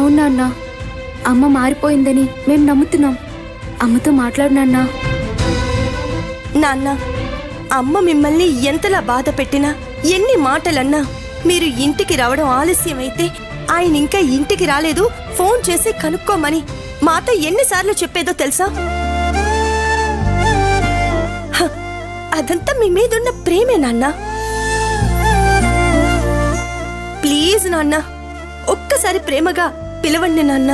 అవునా అన్నా, అమ్మ మారిపోయిందని మేము నమ్ముతున్నాం. అమ్మతో మాట్లాడు నాన్నా. నాన్న, అమ్మ మిమ్మల్ని ఎంతలా బాధ పెట్టినా, ఎన్ని మాటలన్నా మీరు ఇంటికి రావడం ఆలస్యమైతే ఆయన ఇంకా ఇంటికి రాలేదు, ఫోన్ చేసి కనుక్కోమని మాతో ఎన్నిసార్లు చెప్పేదో తెలుసా? అదంతా మీ మీదున్న ప్రేమే నాన్న. ప్లీజ్ నాన్న, ఒక్కసారి ప్రేమగా పిలవండి నాన్న.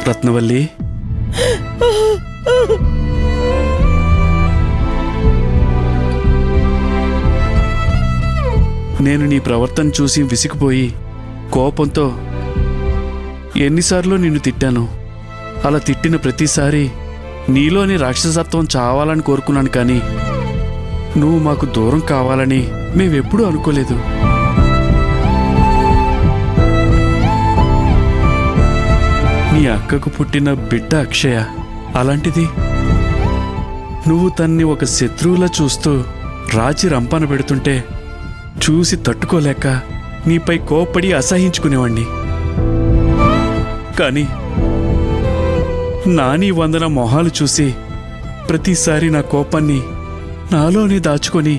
రత్నవల్లి, నేను నీ ప్రవర్తన చూసి విసిగిపోయి కోపంతో ఎన్నిసార్లు నిన్ను తిట్టాను. అలా తిట్టిన ప్రతిసారి నీలోని రాక్షసత్వం చావాలని కోరుకున్నాను, కానీ నువ్వు మాకు దూరం కావాలని మేమెప్పుడూ అనుకోలేదు. నీ అక్కకు పుట్టిన బిడ్డ అక్షయ, అలాంటిది నువ్వు తన్ని ఒక శత్రువులా చూస్తూ రాచి రంపాన పెడుతుంటే చూసి తట్టుకోలేక నీపై కోప్పడి అసహించుకునేవాణ్ణి. కానీ నాని వందన మొహాలు చూసి ప్రతిసారి నా కోపాన్ని నాలోనే దాచుకొని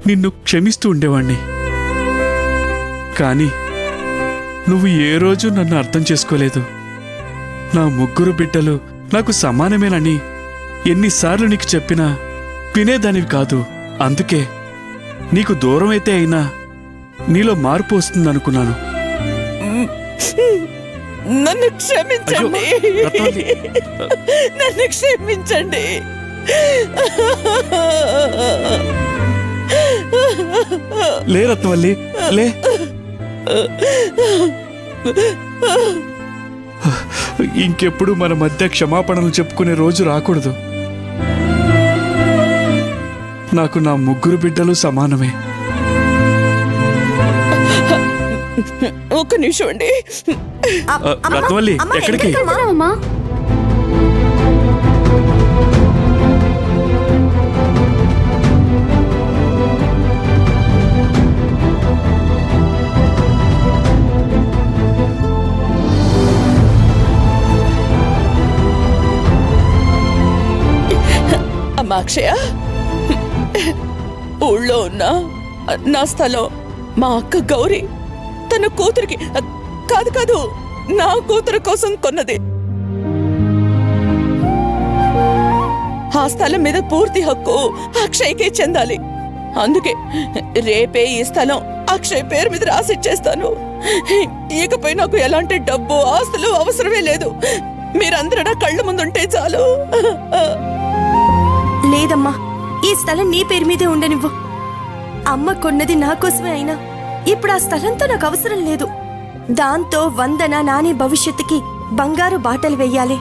నిన్ను క్షమిస్తూ ఉండేవాణ్ణి. కానీ నువ్వు ఏ రోజు నన్ను అర్థం చేసుకోలేదు. నా ముగ్గురు బిడ్డలు నాకు సమానమేనని ఎన్నిసార్లు నీకు చెప్పినా వినేదానివి కాదు. అందుకే నీకు దూరమైతే అయినా నీలో మార్పు వస్తుందనుకున్నాను. నన్ను క్షమించండి, నన్ను క్షమించండి. లే రత్నవల్లి, లే. ఇంకెప్పుడు మన మధ్య క్షమాపణలు చెప్పుకునే రోజు రాకూడదు. నాకు నా ముగ్గురు బిడ్డలు సమానమే. ఒక్క నిమిషం అండి. రత్నవల్లి, ఎక్కడికి? అమ్మా, అమ్మా అక్షయ, ఊళ్ళో ఉన్న నా స్థలం మా అక్క గౌరీ తన కూతురికి కాదు కాదు నా కూతురు కోసం కొన్నది. ఆ స్థలం మీద పూర్తి హక్కు అక్షయ్కే చెందాలి. అందుకే రేపే ఈ స్థలం అక్షయ్ పేరు మీద రాసిచ్చేస్తాను. ఇకపై నాకు ఎలాంటి డబ్బు ఆస్తులు అవసరమే లేదు. మీరందరూ నా కళ్ళ ముందుంటే చాలు. లేదమ్మా, ఈ స్థలం నీ పేరు మీదే ఉండనివ్వు. అమ్మ కొన్నది నా కోసమే అయినా ఇప్పుడు ఆ స్థలంతో నాకు అవసరం లేదు. దాంతో వందన నాని భవిష్యత్తుకి బంగారు బాటలు వెయ్యాలి.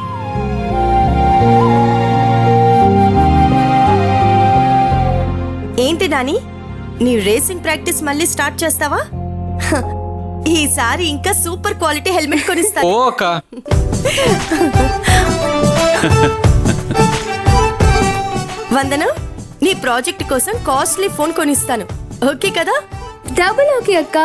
ఏంటి నాని, నీ రేసింగ్ ప్రాక్టీస్ మళ్ళీ స్టార్ట్ చేస్తావా? ఈసారి ఇంకా సూపర్ క్వాలిటీ హెల్మెట్ కొనిస్తా. వందన, నీ ప్రాజెక్ట్ కోసం కాస్ట్లీ ఫోన్ కొనిస్తాను. ఓకే కదా? డబుల్ ఓకే అక్క.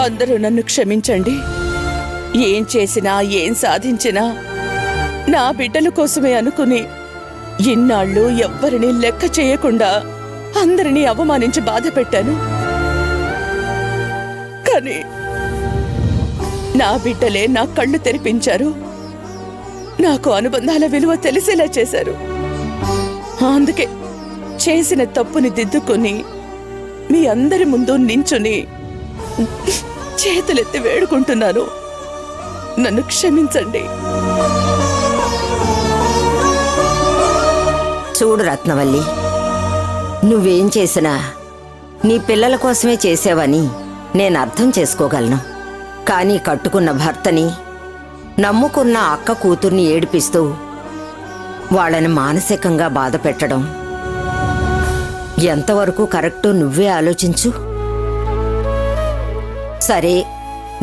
అందరూ నన్ను క్షమించండి. ఏం చేసినా ఏం సాధించినా నా బిడ్డల కోసమే అనుకుని ఇన్నాళ్ళు ఎవ్వరిని లెక్క చేయకుండా అందరినీ అవమానించి బాధ పెట్టాను. కానీ నా బిడ్డలే నా కళ్ళు తెరిపించారు. నాకు అనుబంధాల విలువ తెలిసేలా చేశారు. అందుకే చేసిన తప్పుని దిద్దుకొని మీ అందరి ముందు నించుని చేతులెత్తి వేడుకుంటున్నాను. నన్ను క్షమించండి. చూడు రత్నవల్లి, నువ్వేం చేసినా నీ పిల్లల కోసమే చేసావని నేను అర్థం చేసుకోగలను. కానీ కట్టుకున్న భర్తని, నమ్ముకున్న అక్క కూతుర్ని ఏడిపిస్తూ వాళ్ళని మానసికంగా బాధ పెట్టడం ఎంతవరకు కరెక్టో నువ్వే ఆలోచించు. సరే,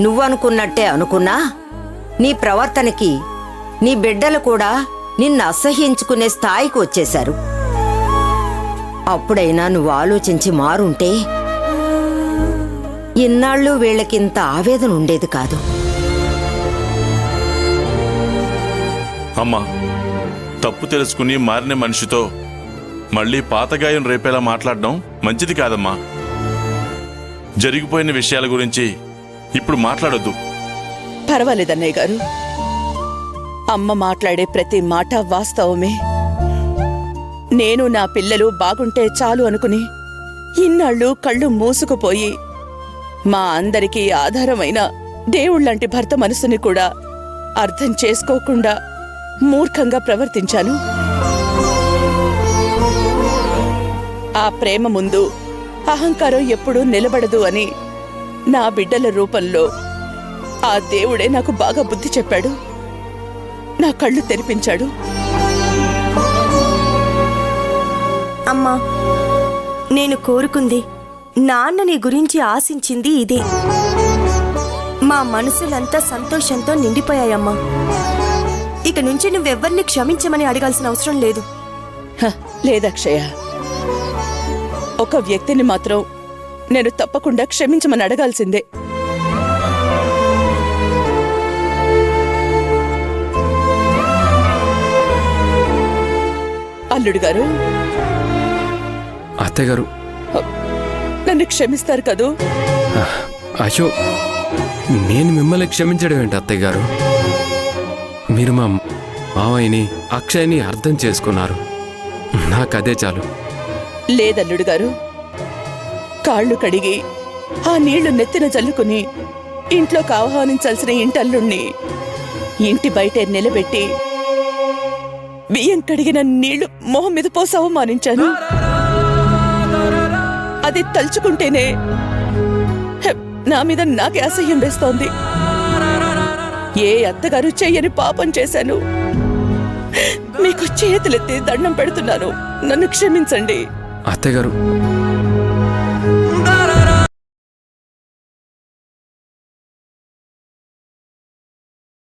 నువ్వనుకున్నట్టే అనుకున్నా నీ ప్రవర్తనకి నీ బిడ్డలు కూడా నిన్ను అసహ్యించుకునే స్థాయికి వచ్చేశారు. అప్పుడైనా నువ్వు ఆలోచించి మారుంటే ఇన్నాళ్ళు వీళ్ళకింత ఆవేదన ఉండేది కాదు. అమ్మా, తప్పు తెలుసుకుని మారిన మనిషితో మళ్ళీ పాతగాయం రేపేలా మాట్లాడడం మంచిది కాదమ్మా. జరిగిపోయిన విషయాల గురించి ఇప్పుడు మాట్లాడొద్దు. పర్వాలేదన్నయ్య గారు, అమ్మ మాట్లాడే ప్రతి మాట వాస్తవమే. నేను నా పిల్లలు బాగుంటే చాలు అనుకుని ఇన్నాళ్ళు కళ్ళు మూసుకుపోయి మా అందరికీ ఆధారమైన దేవుళ్లాంటి భర్త మనసుని కూడా అర్థం చేసుకోకుండా మూర్ఖంగా ప్రవర్తించాను. ఆ ప్రేమ ముందు అహంకారం ఎప్పుడూ నిలబడదు అని నా బిడ్డల రూపంలో ఆ దేవుడే నాకు బాగా బుద్ధి చెప్పాడు. నా కళ్ళు తెరిపించాడు. అమ్మా, నేను కోరుకుంది, నాన్న నీ గురించి ఆశించింది ఇదే. మా మనసులంతా సంతోషంతో నిండిపోయాయమ్మా. ఇక నుంచి నువ్వెవ్వరిని క్షమించమని అడగాల్సిన అవసరం లేదు. లేదక్షయ, ఒక వ్యక్తిని మాత్రం నేను తప్పకుండా క్షమించమని అడగాల్సిందే. అల్లుడు గారు. అత్తయ్యగారు, నన్ను క్షమిస్తారు కదూ? అయ్యో, నేను మిమ్మల్ని క్షమించడం ఏంటి అత్తయ్యగారు? మీరు మా మావయ్యని అక్షయ్ని అర్థం చేసుకున్నారు. నాకదే చాలు. లేదల్లుడు గారు, కాళ్ళు కడిగి ఆ నీళ్లు నెత్తిన జల్లుకుని ఇంట్లోకి ఆహ్వానించాల్సిన ఇంటల్లుణ్ణి ఇంటి బయటే నిలబెట్టి బియ్యం కడిగిన నీళ్లు మొహం మీద పోసి అవమానించాను. అది తలుచుకుంటేనే నా మీద నాకే అసహ్యం వేస్తోంది. ఏ అత్తగారు చెయ్యని పాపం చేశాను. మీకు చేతులెత్తి దండం పెడుతున్నాను, నన్ను క్షమించండి. అత్తయ్యగారు,